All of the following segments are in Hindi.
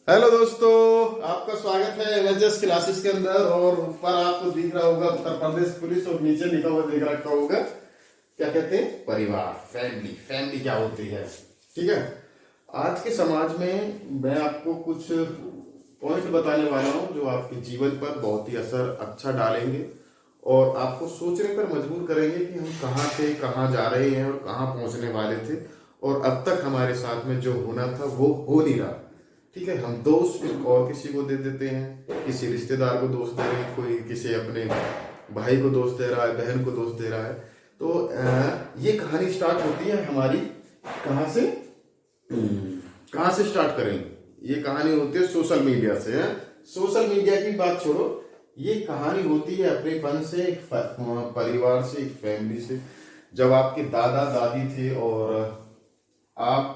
हेलो दोस्तों, आपका स्वागत है एवेंजर्स क्लासेस के अंदर। और ऊपर आपको दिख रहा होगा उत्तर प्रदेश पुलिस और नीचे लिखा हुआ दिख रखा होगा क्या कहते हैं, परिवार, फैमिली। फैमिली क्या होती है, ठीक है। आज के समाज में मैं आपको कुछ पॉइंट बताने वाला हूं जो आपके जीवन पर बहुत ही असर अच्छा डालेंगे और आपको सोचने पर मजबूर करेंगे कि हम कहाँ थे, कहाँ जा रहे हैं और कहाँ पहुंचने वाले थे और अब तक हमारे साथ में जो होना था वो हो नहीं रहा। ठीक है, हम दोस्त और किसी को दे देते हैं, किसी रिश्तेदार को दोस्त दे रहे हैं, कोई किसी अपने भाई को दोस्त दे रहा है, बहन को दोस्त दे रहा है। तो ये कहानी स्टार्ट होती है हमारी कहाँ से, कहाँ से स्टार्ट करेंगे। ये कहानी होती है सोशल मीडिया से। है सोशल मीडिया की बात छोड़ो, ये कहानी होती है अपनेपन से, एक परिवार से, एक फैमिली से। जब आपके दादा दादी थे और आप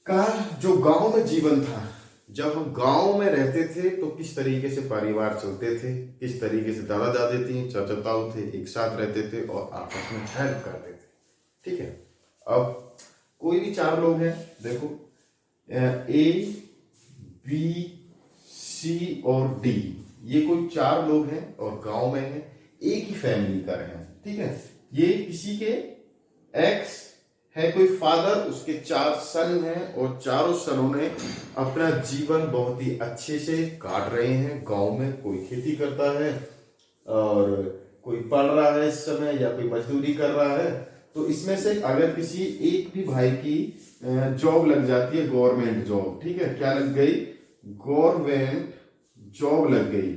का जो गांव में जीवन था, जब हम गांव में रहते थे तो किस तरीके से परिवार चलते थे, किस तरीके से दादा दादी थी, चाचा ताऊ थे, एक साथ रहते थे और आपस में हेल्प करते थे। ठीक है, अब कोई भी चार लोग हैं, देखो ए बी सी और डी, ये कोई चार लोग हैं और गांव में हैं, एक ही फैमिली का हैं। ठीक है, ये किसी के एक्स है, कोई फादर, उसके चार सन हैं और चारों सनों ने अपना जीवन बहुत ही अच्छे से काट रहे हैं। गांव में कोई खेती करता है और कोई पढ़ रहा है इस समय या कोई मजदूरी कर रहा है। तो इसमें से अगर किसी एक भी भाई की जॉब लग जाती है, गवर्नमेंट जॉब, ठीक है, क्या लग गई, गवर्नमेंट जॉब लग गई।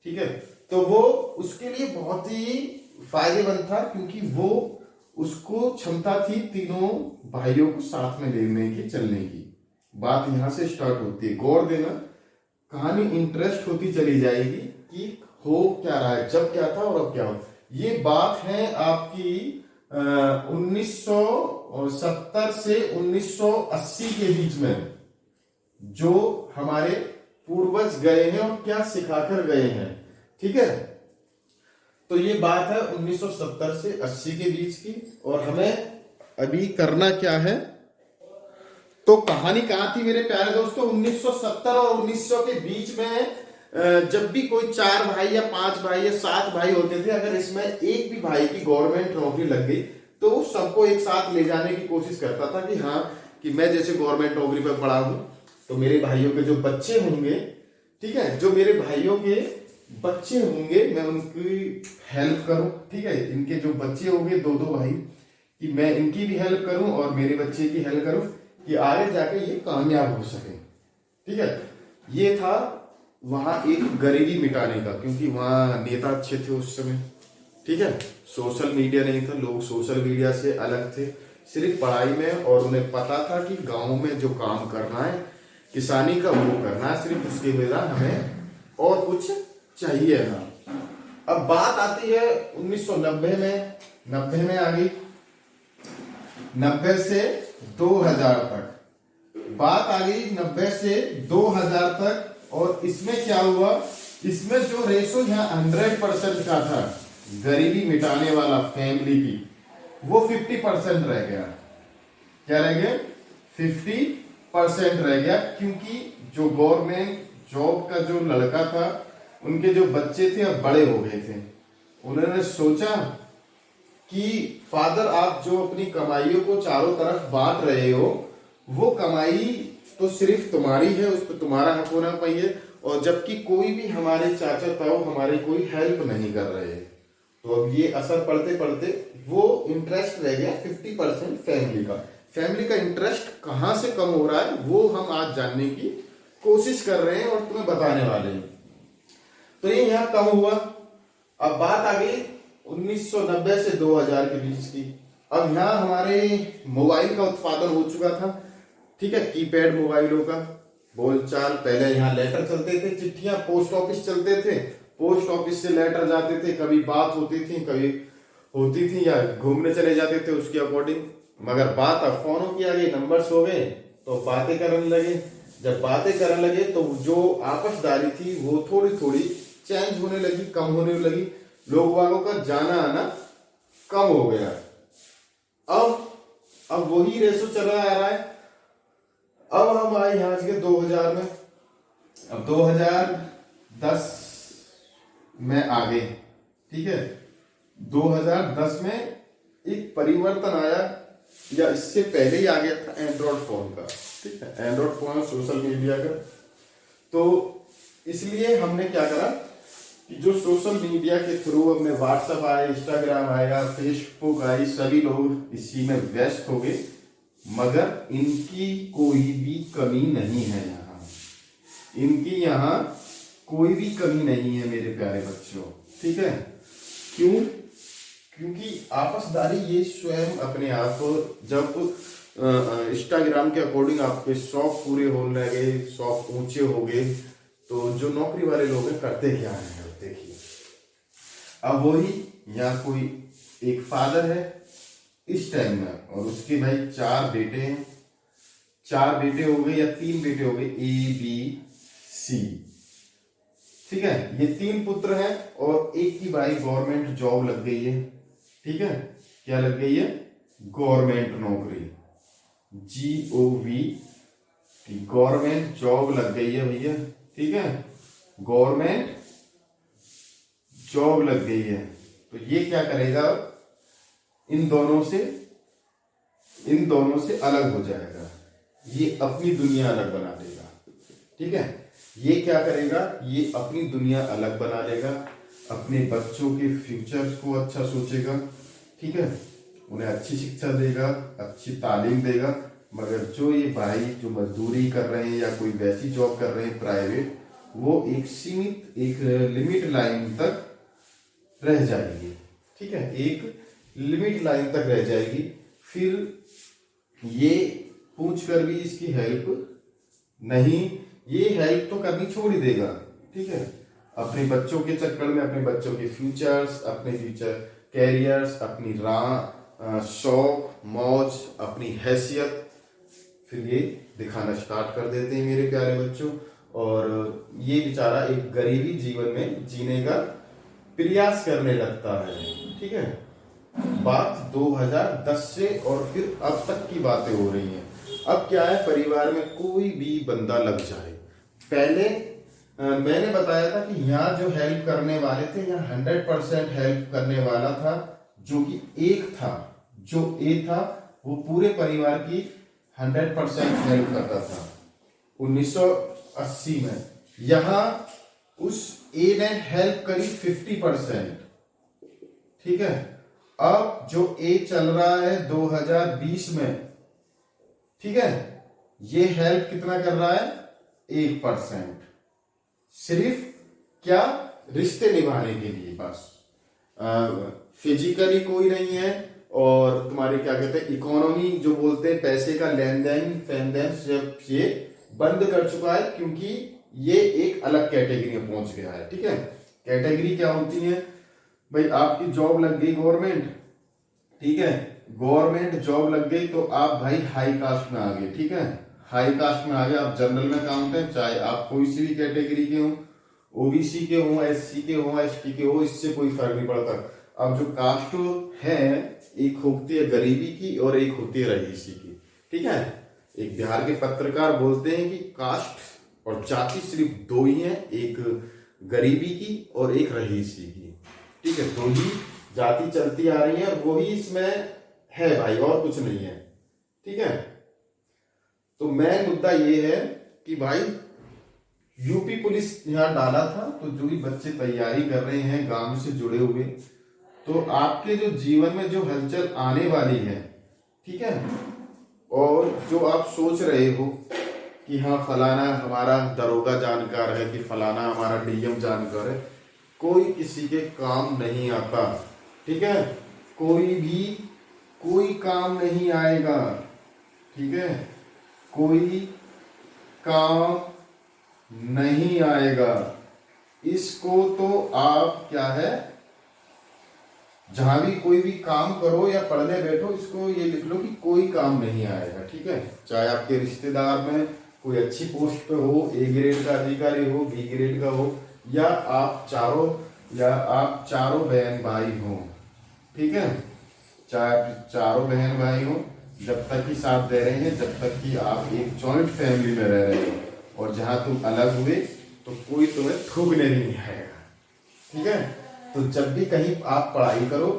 ठीक है, तो वो उसके लिए बहुत ही फायदेमंद था क्योंकि वो उसको क्षमता थी तीनों भाइयों को साथ में लेने की, चलने की। बात यहां से स्टार्ट होती है, गौर देना, कहानी इंटरेस्ट होती चली जाएगी कि हो क्या रहा है, जब क्या था और अब क्या हो। ये बात है आपकी 1970 से 1980 के बीच में, जो हमारे पूर्वज गए हैं और क्या सिखाकर गए हैं। ठीक है, तो ये बात है 1970 से 80 के बीच की। और हमें अभी करना क्या है, तो कहानी कहां थी मेरे प्यारे दोस्तों, 1970 और 1900 के बीच में जब भी कोई चार भाई या पांच भाई या सात भाई होते थे, अगर इसमें एक भी भाई की गवर्नमेंट नौकरी लग गई तो सबको एक साथ ले जाने की कोशिश करता था कि हाँ, कि मैं जैसे गवर्नमेंट नौकरी पर पड़ा हूं तो मेरे भाइयों के जो बच्चे होंगे, ठीक है, जो मेरे भाइयों के बच्चे होंगे मैं उनकी हेल्प करूं। ठीक है, इनके जो बच्चे होंगे दो दो भाई, कि मैं इनकी भी हेल्प करूं और मेरे बच्चे की हेल्प करूं कि आगे जाके ये कामयाब हो सके। ठीक है, ये था वहां एक गरीबी मिटाने का, क्योंकि वहां नेता अच्छे थे उस समय। ठीक है, सोशल मीडिया नहीं था, लोग सोशल मीडिया से अलग थे, सिर्फ पढ़ाई में, और उन्हें पता था कि गांव में जो काम करना है, किसानी का वो करना है, सिर्फ उसके बिना हमें और कुछ चाहिए ना। अब बात आती है 1990 में, 90 में आ गई, 90 से 2000 तक बात आ गई, 90 से 2000 तक। और इसमें क्या हुआ, इसमें जो रेशो यहाँ 100% का था गरीबी मिटाने वाला फैमिली की, वो 50% रह गया। क्या रह गया, 50% रह गया, क्योंकि जो गवर्नमेंट जॉब का जो लड़का था, उनके जो बच्चे थे अब बड़े हो गए थे। उन्होंने सोचा कि फादर, आप जो अपनी कमाइयों को चारों तरफ बांट रहे हो, वो कमाई तो सिर्फ तुम्हारी है, उस पर तुम्हारा हक होना चाहिए, और जबकि कोई भी हमारे चाचा ताऊ हमारी कोई हेल्प नहीं कर रहे। तो अब ये असर पड़ते पड़ते वो इंटरेस्ट रह गया 50% फैमिली का। फैमिली का इंटरेस्ट कहां से कम हो रहा है वो हम आज जानने की कोशिश कर रहे हैं और तुम्हें बताने वाले हैं। तो ये यहाँ कम हुआ। अब बात आ गई 1990 से 2000 के बीच की। अब यहाँ हमारे मोबाइल का उत्पादन हो चुका था। ठीक है, कीपैड मोबाइलों का बोलचाल, पहले यहाँ लेटर चलते थे, चिट्ठियां, पोस्ट ऑफिस चलते थे, पोस्ट ऑफिस से लेटर जाते थे, कभी बात होती थी, कभी होती थी या घूमने चले जाते थे उसके अकॉर्डिंग। मगर बात अब फोनों की आ गई, नंबर्स हो गए तो बातें करने लगे। जब बातें करने लगे तो जो आपसदारी थी वो थोड़ी थोड़ी चेंज होने लगी, कम होने लगी, लोग वालों का जाना आना कम हो गया। अब वही रेशो चला आ रहा है। अब हम आए यहाँ के 2000 में। अब 2010 में आ गए, ठीक है। 2010 में एक परिवर्तन आया, या इससे पहले ही आ गया था एंड्रॉइड फोन का, ठीक है, एंड्रॉइड फोन सोशल मीडिया का। तो इसलिए हमने क्या करा कि जो सोशल मीडिया के थ्रू अपने व्हाट्सएप आए, इंस्टाग्राम आया, फेसबुक आई, सभी लोग इसी में व्यस्त हो गए, मगर इनकी कोई भी कमी नहीं है यहाँ, इनकी यहाँ कोई भी कमी नहीं है मेरे प्यारे बच्चों, ठीक है। क्यों? क्योंकि आपसदारी ये स्वयं अपने आप, जब इंस्टाग्राम के अकॉर्डिंग आपके शौक पूरे होने लगे, शौक ऊंचे हो गए, तो जो नौकरी वाले लोग हैं करते क्या है, देखिए। अब वही यहाँ कोई एक फादर है इस टाइम में, और उसके भाई 4 बेटे हैं, 4 बेटे हो गए या 3 बेटे हो गए, ABC, ठीक है। ये 3 पुत्र हैं, और एक की भाई गवर्नमेंट जॉब लग गई है, ठीक है। क्या लग गई है? गवर्नमेंट नौकरी, GOV, गवर्नमेंट जॉब लग गई है भैया, ठीक है, गवर्नमेंट जॉब लग गई है। तो ये क्या करेगा, इन दोनों से अलग हो जाएगा, ये अपनी दुनिया अलग बना लेगा, ठीक है। ये क्या करेगा, ये अपनी दुनिया अलग बना लेगा, अपने बच्चों के फ्यूचर को अच्छा सोचेगा, ठीक है, उन्हें अच्छी शिक्षा देगा, अच्छी तालीम देगा। मगर जो ये भाई जो मजदूरी कर रहे हैं या कोई वैसी जॉब कर रहे हैं प्राइवेट, वो एक सीमित, एक लिमिट लाइन तक रह जाएगी, ठीक है, एक लिमिट लाइन तक रह जाएगी। फिर ये पूछ कर भी इसकी हेल्प नहीं, ये हेल्प तो करनी छोड़ ही देगा, ठीक है। अपने बच्चों के चक्कर में, अपने बच्चों के फ्यूचर्स, अपने फ्यूचर कैरियर्स, अपनी राह, शौक, मौज, अपनी हैसियत, फिर ये दिखाना स्टार्ट कर देते हैं मेरे प्यारे बच्चों। और ये बेचारा एक गरीबी जीवन में जीने का प्रयास करने लगता है, ठीक है। बात 2010 से और फिर अब तक की बातें हो रही हैं। अब क्या है, परिवार में कोई भी बंदा लग जाए, पहले मैंने बताया था कि यहाँ जो हेल्प करने वाले थे, यहाँ 100% हेल्प करने वाला था, जो कि एक था, जो ए था, वो पूरे परिवार की 100% हेल्प करता था 1980 में। यहाँ उस ए ने हेल्प करी 50%, ठीक है। अब जो ए चल रहा है 2020 में, ठीक है, ये हेल्प कितना कर रहा है, 1%, सिर्फ क्या, रिश्ते निभाने के लिए बस, फिजिकली कोई नहीं है। और तुम्हारे क्या कहते हैं, इकोनॉमी जो बोलते हैं, पैसे का लेन देन फैन देन, जब ये बंद कर चुका है, क्योंकि ये एक अलग कैटेगरी में पहुंच गया है, ठीक है। कैटेगरी क्या होती है भाई, आपकी जॉब लग गई गवर्नमेंट, ठीक है, गवर्नमेंट जॉब लग गई तो आप भाई हाई कास्ट में आ गए, ठीक है, हाई कास्ट में आ गए, आप जनरल में काउंट है, चाहे आप कोई सी भी कैटेगरी के हो, OBC के हो, SC के हो, ST के हो, इससे कोई फर्क नहीं पड़ता। अब जो कास्ट है, एक होती है गरीबी की और एक होती है रईसी की, ठीक है। एक बिहार के पत्रकार बोलते हैं कि कास्ट और जाति सिर्फ 2 ही है, एक गरीबी की और एक रईसी की, ठीक है, 2 ही जाति चलती आ रही है, और वही इसमें है भाई, और कुछ नहीं है, ठीक है। तो मेन मुद्दा ये है कि भाई यूपी पुलिस यहाँ डाला था, तो जो भी बच्चे तैयारी कर रहे हैं गांव से जुड़े हुए, तो आपके जो जीवन में जो हलचल आने वाली है, ठीक है, और जो आप सोच रहे हो कि हाँ फलाना हमारा दरोगा जानकार है, कि फलाना हमारा DM जानकार है, कोई किसी के काम नहीं आता, ठीक है, कोई काम नहीं आएगा, ठीक है, कोई काम नहीं आएगा। इसको तो आप क्या है, जहां भी कोई भी काम करो या पढ़ने बैठो, इसको ये लिख लो कि कोई काम नहीं आएगा, ठीक है। चाहे आपके रिश्तेदार में कोई अच्छी पोस्ट पे हो, A ग्रेड का अधिकारी हो, B ग्रेड का हो, या आप चारों बहन भाई हो, ठीक है, चाहे आप चारों बहन भाई हो, जब तक ही साथ दे रहे हैं, जब तक कि आप एक जॉइंट फैमिली में रह रहे हो। और जहां तुम अलग हुए तो कोई तुम्हें थूकने नहीं आएगा, ठीक है। तो जब भी कहीं आप पढ़ाई करो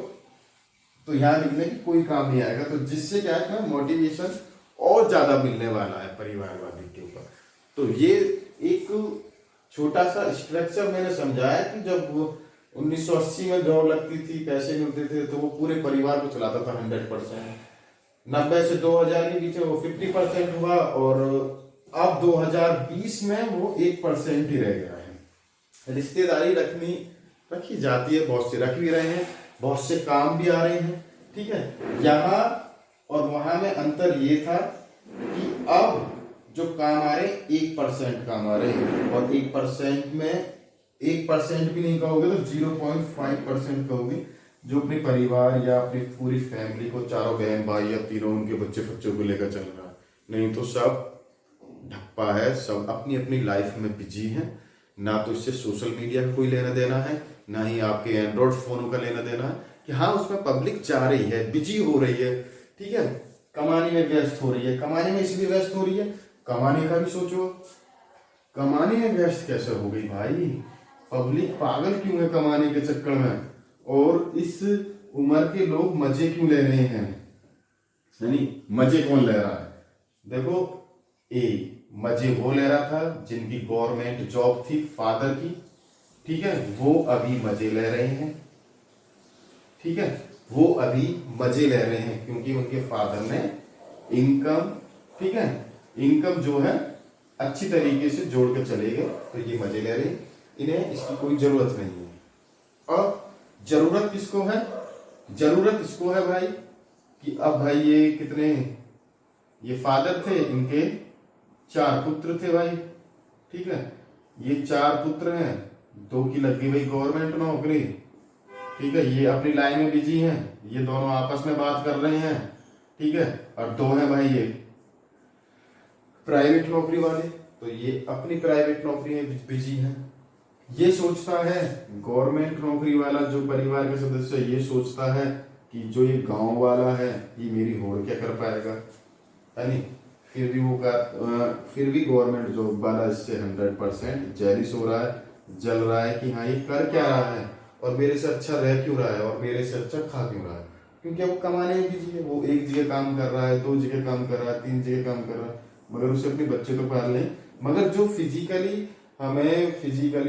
तो यहाँ लिखने की कोई काम नहीं आएगा। तो जिससे क्या है, मोटिवेशन और ज्यादा मिलने वाला है परिवारवादी के ऊपर। तो ये एक छोटा सा स्ट्रक्चर मैंने समझाया कि जब 1980 में जॉब लगती थी, पैसे मिलते थे, तो वो पूरे परिवार को चलाता था 100%। 90 से 2000 के बीच में वो 50% हुआ, और अब 2020 में वो 1% ही रह गया है। रिश्तेदारी रखी जाती है, बहुत से रख भी रहे हैं, बहुत से काम भी आ रहे हैं, ठीक है। यहाँ और वहां में अंतर ये था कि अब जो काम आ रहे 1% काम आ रहे हैं, और 1% में 1% भी नहीं कहोगे तो 0.5% कहोगे, जो अपने परिवार या अपनी पूरी फैमिली को, चारों बहन भाई या तीनों उनके बच्चों को लेकर चल रहा है। नहीं तो सब ढप्पा है, सब अपनी अपनी लाइफ में बिजी है। ना तो इससे सोशल मीडिया का कोई लेना देना है, ना ही आपके एंड्रॉइड फोनों का लेना देना है। कि हाँ, उसमें पब्लिक जा रही है, बिजी हो रही है, ठीक है, कमाने में व्यस्त हो रही है। कमाने में इसलिए व्यस्त हो रही है, कमाने का भी सोचो, कमाने में व्यस्त कैसे हो गई भाई? पब्लिक पागल क्यों है कमाने के चक्कर में? और इस उम्र के लोग मजे क्यों ले रहे हैं? नहीं, मजे कौन ले रहा है? देखो, मजे वो ले रहा था जिनकी गवर्नमेंट जॉब थी फादर की, ठीक है, वो अभी मजे ले रहे हैं, ठीक है, वो अभी मजे ले रहे हैं क्योंकि उनके फादर ने इनकम, ठीक है, इनकम जो है अच्छी तरीके से जोड़ के चले गए, तो ये मजे ले रहे हैं। इन्हें इसकी कोई जरूरत नहीं है। और जरूरत किसको है? जरूरत इसको है भाई कि अब भाई ये फादर थे, इनके 4 पुत्र थे भाई, ठीक है, ये 4 पुत्र हैं, 2 की लग गई भाई गवर्नमेंट नौकरी, ठीक है, ये अपनी लाइन में बिजी हैं, ये दोनों आपस में बात कर रहे हैं, ठीक है, और 2 हैं भाई ये प्राइवेट नौकरी वाले, तो ये अपनी प्राइवेट नौकरी में बिजी हैं। ये सोचता है गवर्नमेंट नौकरी वाला जो परिवार का सदस्य, ये सोचता है कि जो ये गांव वाला है ये मेरी होड़ क्या कर पाएगा, है नहीं। फिर भी गवर्नमेंट जॉब वाला इससे 100% जेलिस हो रहा है, जल रहा है कि हाँ, ये कर क्या रहा है और मेरे से अच्छा रह क्यों रहा है और मेरे से अच्छा खा क्यों रहा है। क्योंकि अब कमाने में बिजी है, वो 1 जगह काम कर रहा है, 2 जगह काम कर रहा है, 3 जगह काम कर रहा है, मगर उसे अपने बच्चे तो पाल लें। मगर जो फिजिकली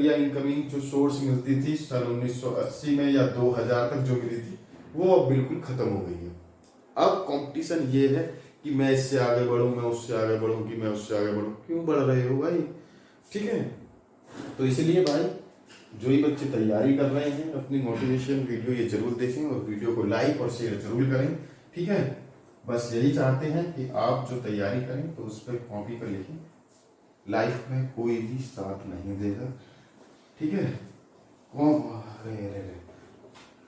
या इनकमिंग जो सोर्स मिलती थी सन 1980 में या 2000 तक जो मिली थी, वो अब बिल्कुल खत्म हो गई है। अब कंपटीशन ये है कि मैं इससे आगे बढ़ूं, मैं उससे आगे बढ़ूं, कि मैं उससे आगे बढ़ूं। क्यों बढ़ रहे हो भाई? ठीक है, तो इसलिए भाई जो ही बच्चे तैयारी कर रहे हैं अपनी मोटिवेशन वीडियो ये जरूर देखें और वीडियो को लाइक और शेयर जरूर करें, ठीक है। बस यही चाहते हैं कि आप जो तैयारी करें तो उस पर कॉपी पर लिखें। लाइफ में कोई भी साथ नहीं देगा, ठीक है।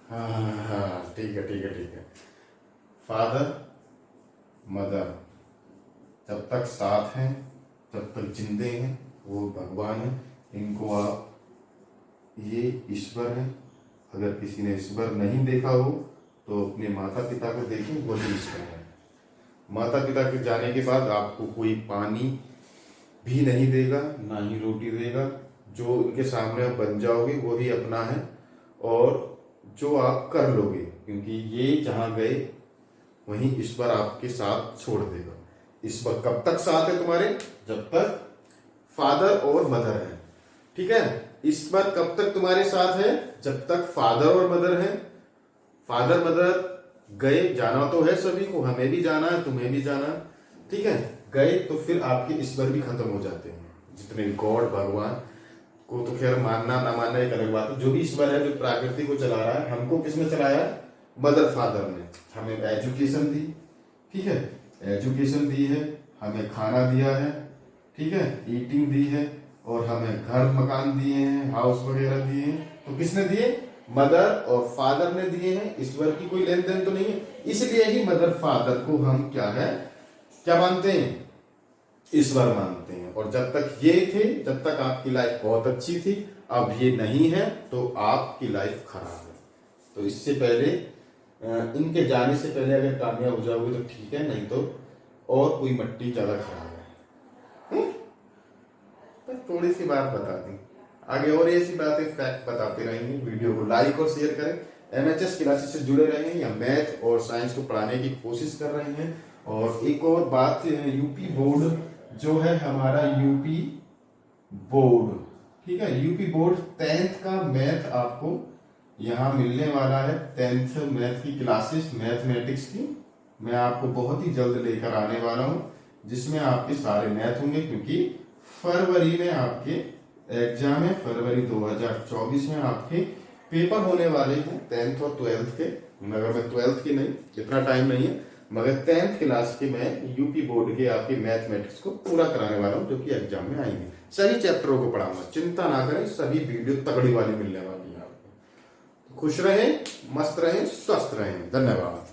हाँ, ठीक है। फादर मदर जब तक साथ हैं, जब तक जिंदे हैं, वो भगवान है। इनको आप, ये ईश्वर है। अगर किसी ने ईश्वर नहीं देखा हो तो अपने माता पिता को देखें, वो ईश्वर है। माता पिता के जाने के बाद आपको कोई पानी भी नहीं देगा, ना ही रोटी देगा। जो उनके सामने आप बन जाओगे वो ही अपना है, और जो आप कर लोगे, क्योंकि ये जहां गए वहीं ईश्वर आपके साथ छोड़ देगा। ईश्वर कब तक साथ है तुम्हारे? जब तक फादर और मदर है, ठीक है। ईश्वर कब तक तुम्हारे साथ है? जब तक फादर और मदर है। फादर मदर गए, जाना तो है सभी को, हमें भी जाना है, तुम्हें भी जाना है, ठीक है। गए तो फिर आपके ईश्वर भी खत्म हो जाते हैं। जितने गॉड, भगवान को तो खैर मानना ना मानना एक अलग बात है। जो भी ईश्वर है, जो प्रकृति को चला रहा है, हमको किसने चलाया? मदर फादर ने। हमें एजुकेशन दी, ठीक है, एजुकेशन दी है, हमें खाना दिया है, ठीक है, ईटिंग दी है, और हमें घर मकान दिए हैं, हाउस वगैरह दिए हैं। तो किसने दिए? मदर और फादर ने दिए हैं। ईश्वर की कोई लेन देन तो नहीं है। इसलिए ही मदर फादर को हम क्या मानते हैं? ईश्वर मानते हैं। और जब तक ये थे, जब तक आपकी लाइफ बहुत अच्छी थी। अब ये नहीं है तो आपकी लाइफ खराब है। तो इससे पहले इनके जाने से पहले अगर कामयाब हो जाओगे तो ठीक है, नहीं तो और कोई मट्टी ज्यादा खराब है। तो थोड़ी सी बात बता दी, आगे और ऐसी बातें फैक्ट बताते रहेंगे। वीडियो को लाइक और शेयर करें। एमएचएस क्लासेस से जुड़े रहे हैं या मैथ और साइंस को पढ़ाने की कोशिश कर रहे हैं। और एक और बात, यूपी बोर्ड जो है हमारा, यूपी बोर्ड, ठीक है, यूपी बोर्ड 10th का मैथ आपको यहाँ मिलने वाला है। 10th मैथ की क्लासेस मैथमेटिक्स की मैं आपको बहुत ही जल्द लेकर आने वाला हूँ, जिसमें आपके सारे मैथ होंगे, क्योंकि फरवरी में आपके एग्जाम है। फरवरी 2024 में आपके पेपर होने वाले हैं 10th और 12th के, मगर मैं 12th की नहीं, इतना टाइम नहीं है, मगर 10th क्लास के मैं यूपी बोर्ड के आपके मैथमेटिक्स को पूरा कराने वाला हूँ, जो कि एग्जाम में आएंगे। सभी चैप्टरों को पढ़ाऊंगा, चिंता ना करें, सभी वीडियो तगड़ी वाली मिलने वाली है आपको। खुश रहें, मस्त रहें, स्वस्थ रहें। धन्यवाद।